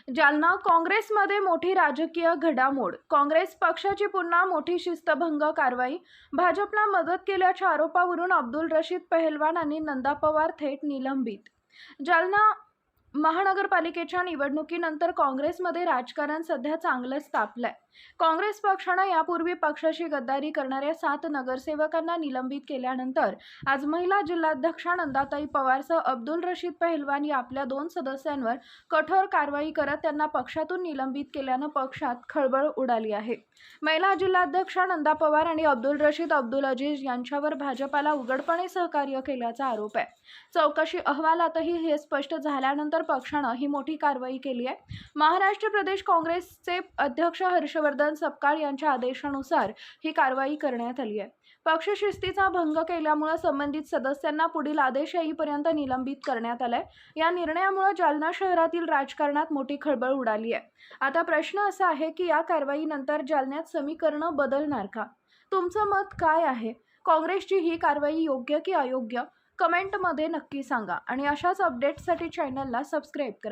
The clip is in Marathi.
जालना काँग्रेसमध्ये मोठी राजकीय घडामोड. काँग्रेस पक्षाची पुन्हा मोठी शिस्तभंग कारवाई. भाजपला मदत केल्याच्या आरोपावरून अब्दुल रशीद पहलवान आणि नंदा पवार थेट निलंबित. जालना महानगरपालिकेच्या निवडणुकीनंतर काँग्रेसमध्ये राजकारण सध्या चांगलंच तापलंय. काँग्रेस पक्षानं यापूर्वी पक्षाशी गद्दारी करणाऱ्या 7 नगरसेवकांना निलंबित केल्यानंतर आज महिला जिल्हाध्यक्षा नंदाताई पवारसह अब्दुल रशीद पहलवान या आपल्या 2 सदस्यांवर कठोर कारवाई करत त्यांना पक्षातून निलंबित केल्यानं पक्षात खळबळ उडाली आहे. महिला जिल्हाध्यक्षा नंदा पवार आणि अब्दुल रशीद अब्दुल अजीज यांच्यावर भाजपाला उघडपणे सहकार्य केल्याचा आरोप आहे. चौकशी अहवालातही हे स्पष्ट झाल्यानंतर पक्षानं ही मोठी कारवाई केली आहे. महाराष्ट्र प्रदेश काँग्रेसचे अध्यक्ष हर्षवर्धन सपकाळ यांच्या आदेशानुसार ही कारवाई करण्यात आली आहे. पक्षशिस्तीचा भंग केल्यामुळे संबंधित सदस्यांना पुढील आदेश येईपर्यंत निलंबित करण्यात आलंय. या निर्णयामुळे जालना शहरातील राजकारणात मोठी खळबळ उडाली आहे. आता प्रश्न असा आहे की या कारवाईनंतर जालन्यात समीकरणं बदलणार का? तुमचं मत काय आहे? काँग्रेसची ही कारवाई योग्य की अयोग्य? कमेंटमध्ये नक्की सांगा आणि अशाच अपडेट्ससाठी चॅनलला सबस्क्राईब करा.